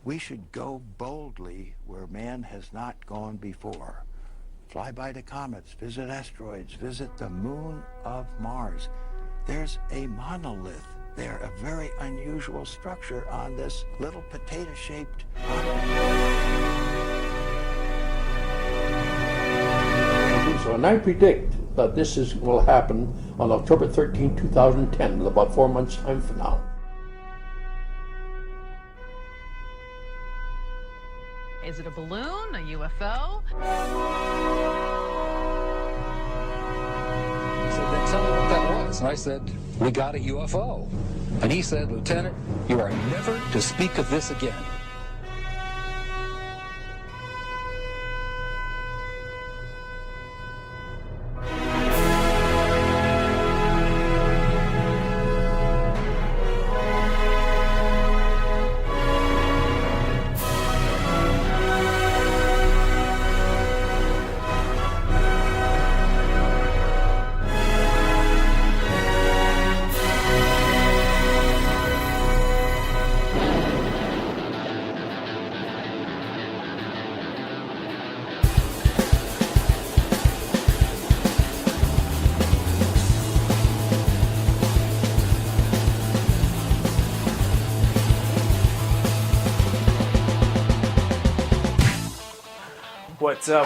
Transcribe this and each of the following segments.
We should go boldly where man has not gone before. Fly by the comets, visit asteroids, visit the moon of Mars. There's a monolith there, a very unusual structure on this little potato-shaped object. So, and I predict that will happen on October 13, 2010, in about 4 months' time from now. Is it a balloon, a UFO? He said, then tell me what that was. And I said, we got a UFO. And he said, Lieutenant, you are never to speak of this again.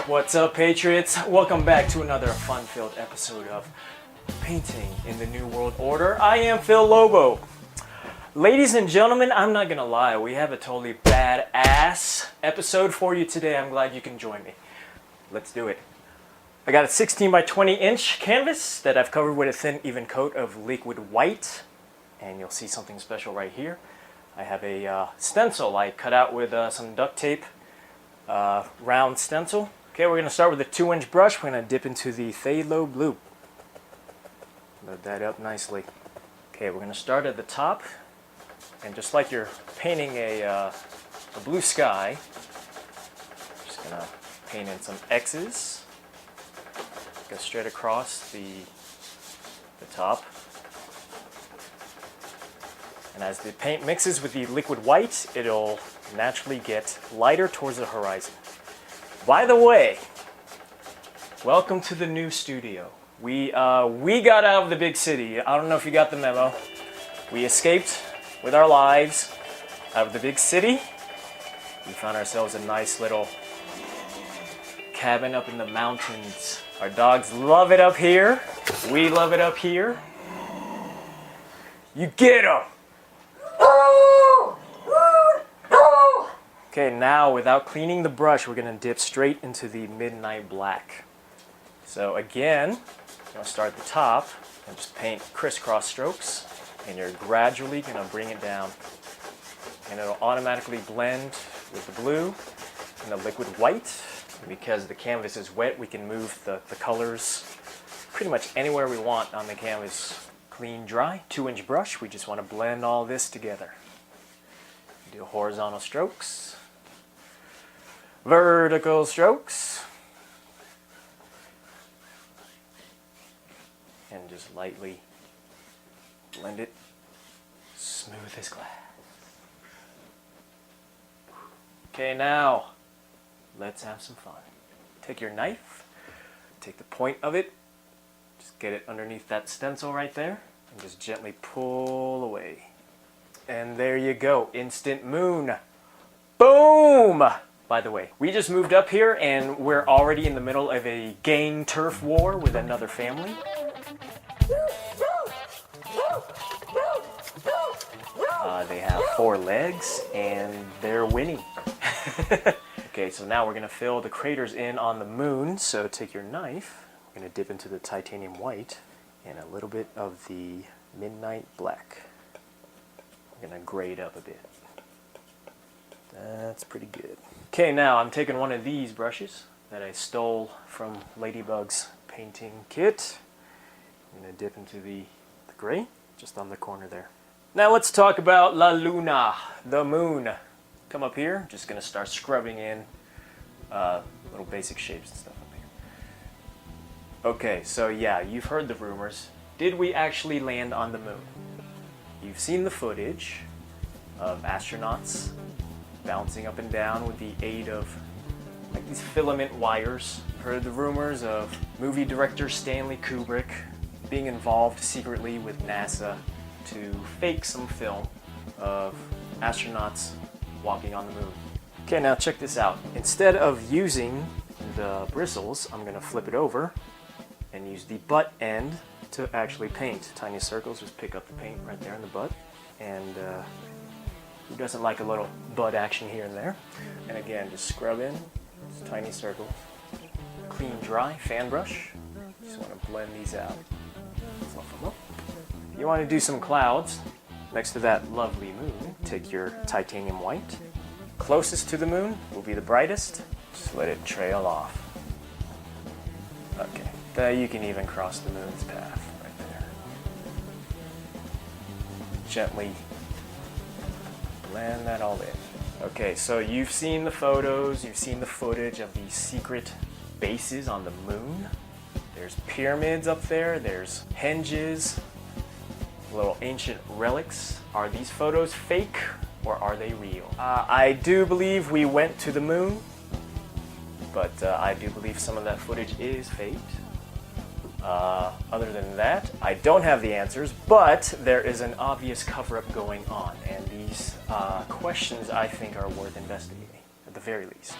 What's up, Patriots? Welcome back to another fun-filled episode of Painting in the New World Order. I am Phil Lobo. Ladies and gentlemen, I'm not gonna lie, we have a totally badass episode for you today. I'm glad you can join me. Let's do it. I got a 16 by 20 inch canvas that I've covered with a thin, even coat of liquid white, and you'll see something special right here. I have a stencil I cut out with some duct tape. Round stencil. Okay, we're going to start with a 2-inch brush. We're going to dip into the phthalo blue. Load that up nicely. Okay, we're going to start at the top, and just like you're painting a blue sky, just going to paint in some X's. Go straight across the top. And as the paint mixes with the liquid white, it'll naturally get lighter towards the horizon. By the way, welcome to the new studio. We got out of the big city. I don't know if you got the memo. We escaped with our lives out of the big city. We found ourselves a nice little cabin up in the mountains. Our dogs love it up here. We love it up here. You get 'em! Okay, now without cleaning the brush, we're going to dip straight into the midnight black. So again, you're going to start at the top and just paint crisscross strokes, and you're gradually going to bring it down. And it'll automatically blend with the blue and the liquid white. And because the canvas is wet, we can move the colors pretty much anywhere we want on the canvas. Clean, dry, 2-inch brush. We just want to blend all this together. Do horizontal strokes. Vertical strokes, and just lightly blend it smooth as glass. Okay, now let's have some fun. Take your knife, take the point of it, just get it underneath that stencil right there, and just gently pull away. And there you go, instant moon. Boom! By the way, we just moved up here and we're already in the middle of a gang turf war with another family. They have 4 legs and they're winning. Okay, so now we're going to fill the craters in on the moon. So take your knife, we're going to dip into the titanium white and a little bit of the midnight black. I'm going to grade up a bit. That's pretty good. Okay, now I'm taking one of these brushes that I stole from Ladybug's painting kit. I'm going to dip into the gray, just on the corner there. Now let's talk about La Luna, the moon. Come up here, just going to start scrubbing in little basic shapes and stuff up here. Okay, so yeah, you've heard the rumors. Did we actually land on the moon? You've seen the footage of astronauts bouncing up and down with the aid of like these filament wires. You've heard the rumors of movie director Stanley Kubrick being involved secretly with NASA to fake some film of astronauts walking on the moon. Okay, now check this out. Instead of using the bristles, I'm gonna flip it over and use the butt end to actually paint. Tiny circles, just pick up the paint right there in the butt. And who doesn't like a little butt action here and there? And again, just scrub in, just tiny circles. Clean, dry fan brush. Just wanna blend these out. Fluff them up. You wanna do some clouds next to that lovely moon. Take your titanium white. Closest to the moon will be the brightest. Just let it trail off. Okay, there you can even cross the moon's path right there. Gently blend that all in. Okay, so you've seen the photos, you've seen the footage of these secret bases on the moon. There's pyramids up there, there's henges, little ancient relics. Are these photos fake or are they real? I do believe we went to the moon, but I do believe some of that footage is faked. Other than that, I don't have the answers, but there is an obvious cover-up going on, and these questions I think are worth investigating, at the very least.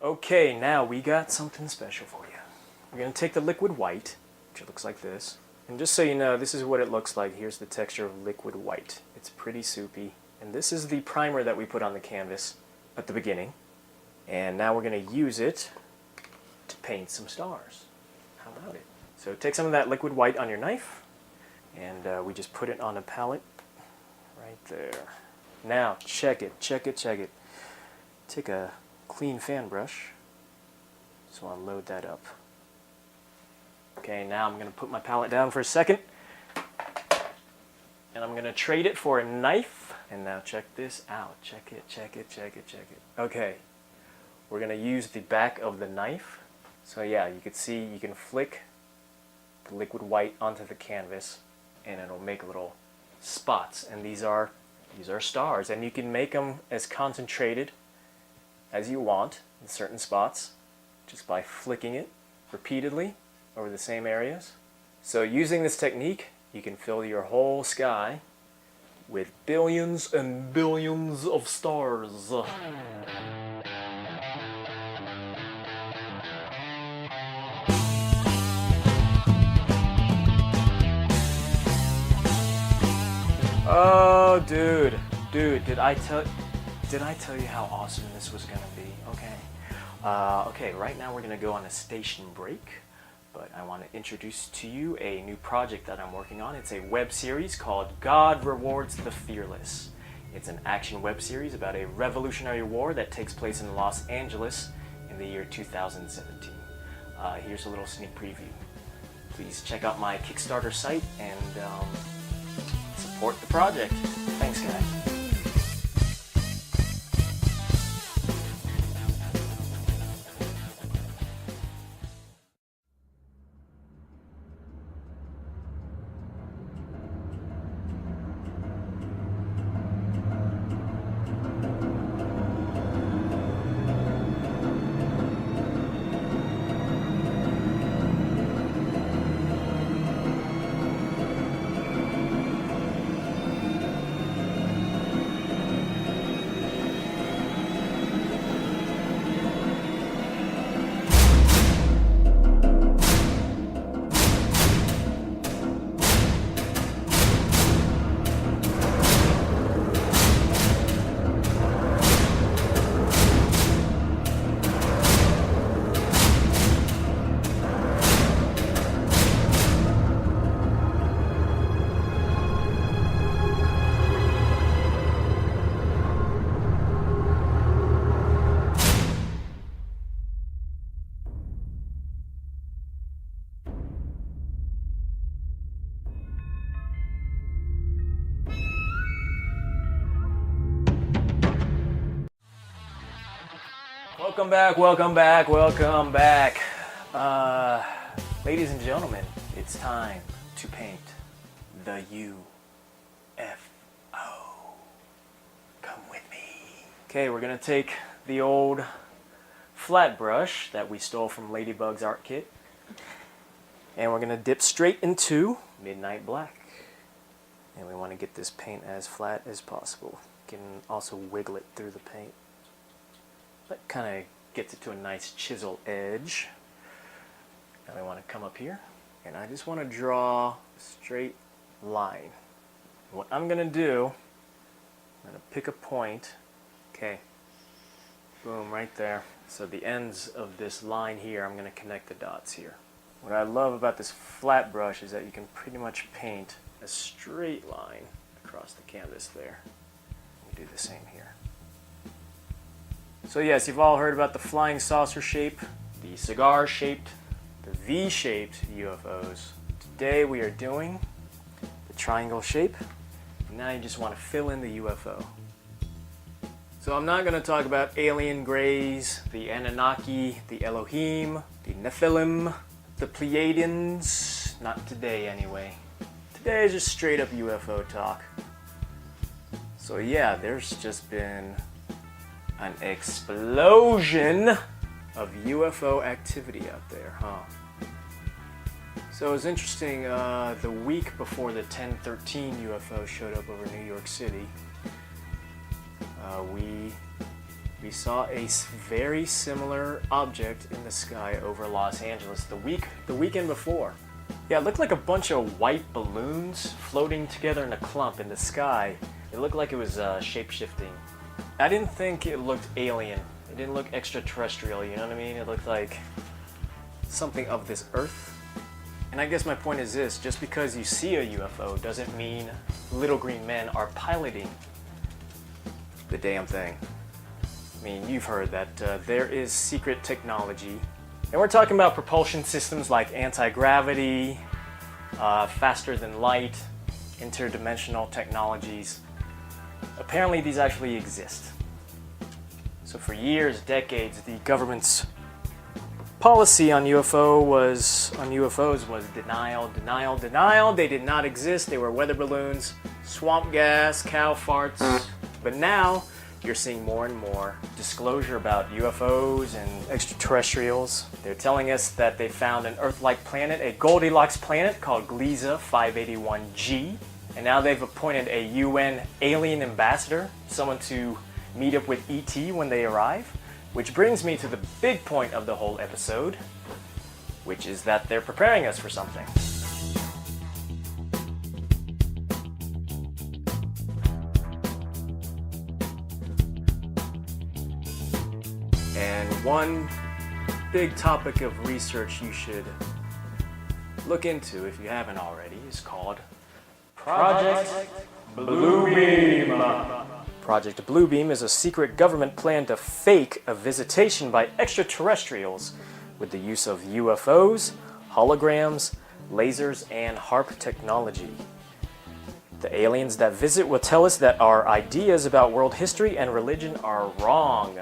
Okay, now we got something special for you. We're going to take the liquid white, which looks like this, and just so you know, this is what it looks like. Here's the texture of liquid white. It's pretty soupy, and this is the primer that we put on the canvas at the beginning, and now we're going to use it to paint some stars. How about it? So take some of that liquid white on your knife, and we just put it on a palette right there. Now check it, check it, check it. Take a clean fan brush. Just want to load that up. Okay, now I'm going to put my palette down for a second, and I'm going to trade it for a knife. And now check this out. Check it, check it, check it, check it. Okay, we're going to use the back of the knife. So yeah, you can see, you can flick the liquid white onto the canvas and it'll make little spots. And these are stars, and you can make them as concentrated as you want in certain spots just by flicking it repeatedly over the same areas. So using this technique, you can fill your whole sky with billions and billions of stars. Oh, dude, did I tell you how awesome this was gonna be? Okay, right now we're gonna go on a station break, but I want to introduce to you a new project that I'm working on. It's a web series called God Rewards the Fearless. It's an action web series about a revolutionary war that takes place in Los Angeles in the year 2017. Here's a little sneak preview. Please check out my Kickstarter site and support the project. Thanks, guys. Welcome back. Ladies and gentlemen, it's time to paint the UFO. Okay, we're gonna take the old flat brush that we stole from Ladybug's art kit, and we're gonna dip straight into Midnight Black. And we want to get this paint as flat as possible. You can also wiggle it through the paint. That kind of gets it to a nice chisel edge. Now we want to come up here, and I just want to draw a straight line. What I'm going to do, I'm going to pick a point. Okay, boom, right there. So the ends of this line here, I'm going to connect the dots here. What I love about this flat brush is that you can pretty much paint a straight line across the canvas there. We do the same here. So yes, you've all heard about the flying saucer shape, the cigar shaped, the V-shaped UFOs. Today we are doing the triangle shape. Now you just want to fill in the UFO. So I'm not going to talk about alien greys, the Anunnaki, the Elohim, the Nephilim, the Pleiadians. Not today anyway. Today is just straight up UFO talk. So yeah, there's just been an explosion of UFO activity out there, huh? So it was interesting, the week before the 1013 UFO showed up over New York City, we saw a very similar object in the sky over Los Angeles the weekend before. Yeah, it looked like a bunch of white balloons floating together in a clump in the sky. It looked like it was shape-shifting. I didn't think it looked alien. It didn't look extraterrestrial, you know what I mean? It looked like something of this earth. And I guess my point is this, just because you see a UFO doesn't mean little green men are piloting the damn thing. I mean, you've heard that there is secret technology. And we're talking about propulsion systems like anti-gravity, faster than light, interdimensional technologies. Apparently these actually exist. So for years, decades, the government's policy on UFOs was denial, denial, denial. They did not exist. They were weather balloons, swamp gas, cow farts. But now you're seeing more and more disclosure about UFOs and extraterrestrials. They're telling us that they found an Earth-like planet, a Goldilocks planet called Gliese 581G. And now they've appointed a UN alien ambassador, someone to meet up with ET when they arrive. Which brings me to the big point of the whole episode, which is that they're preparing us for something. And one big topic of research you should look into if you haven't already is called Project Bluebeam. Project Bluebeam is a secret government plan to fake a visitation by extraterrestrials with the use of UFOs, holograms, lasers, and HARP technology. The aliens that visit will tell us that our ideas about world history and religion are wrong.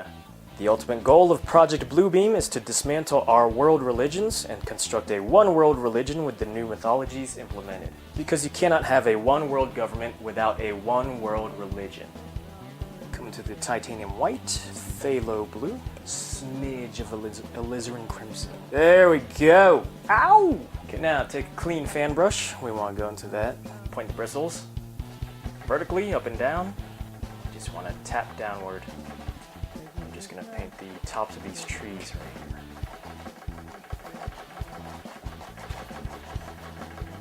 The ultimate goal of Project Bluebeam is to dismantle our world religions and construct a one-world religion with the new mythologies implemented. Because you cannot have a one-world government without a one-world religion. Coming to the titanium white, phthalo blue, smidge of alizarin crimson. There we go! Ow! Okay, now take a clean fan brush. We want to go into that. Point the bristles vertically, up and down. Just want to tap downward. I'm just going to paint the tops of these trees right here.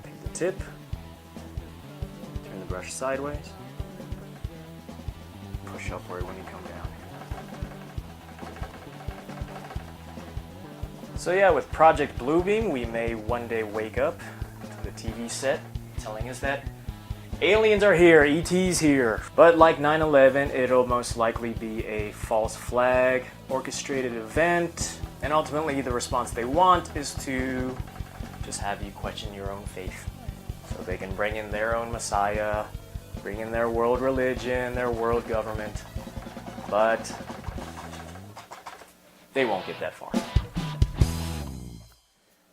Paint the tip. Turn the brush sideways. Push upward when you come down. So yeah, with Project Bluebeam, we may one day wake up to the TV set telling us that aliens are here, ET's here. But like 9/11, it'll most likely be a false flag, orchestrated event, and ultimately the response they want is to just have you question your own faith. So they can bring in their own messiah, bring in their world religion, their world government, but they won't get that far.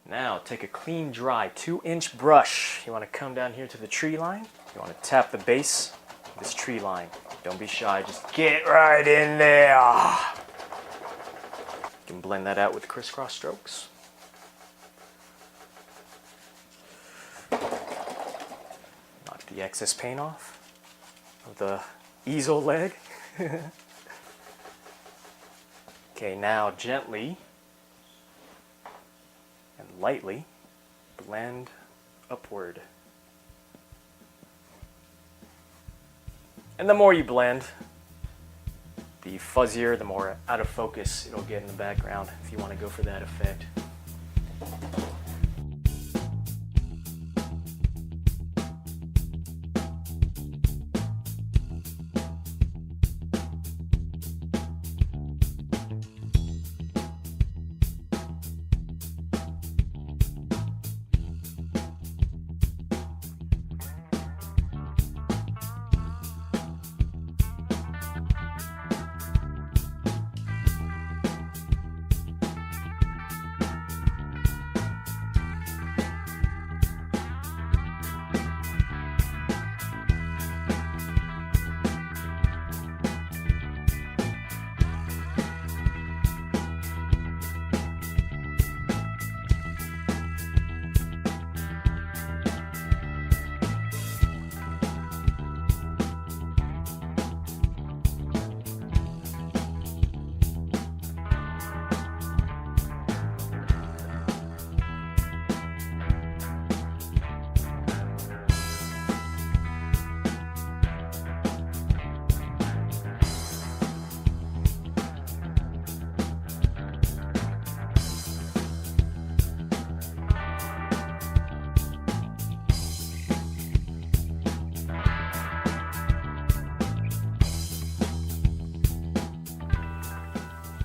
Now take a clean, dry 2-inch brush. You want to come down here to the tree line. You want to tap the base of this tree line. Don't be shy, just get right in there. You can blend that out with crisscross strokes. Knock the excess paint off of the easel leg. Okay, now gently and lightly blend upward. And the more you blend, the fuzzier, the more out of focus it'll get in the background if you want to go for that effect.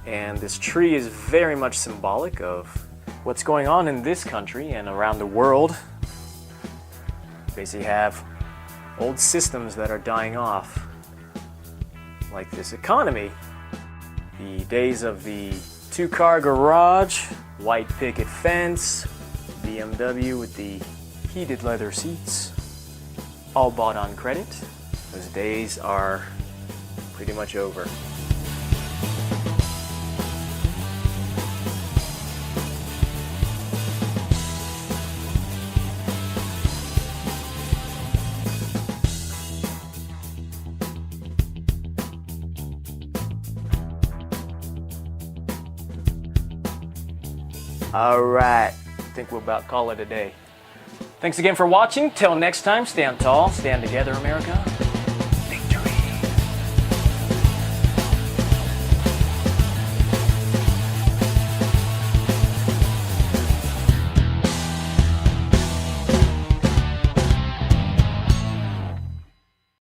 And this tree is very much symbolic of what's going on in this country and around the world. Basically have old systems that are dying off, like this economy. The days of the two-car garage, white picket fence, BMW with the heated leather seats, all bought on credit. Those days are pretty much over. All right, I think we'll about call it a day. Thanks again for watching. Till next time, stand tall, stand together, America.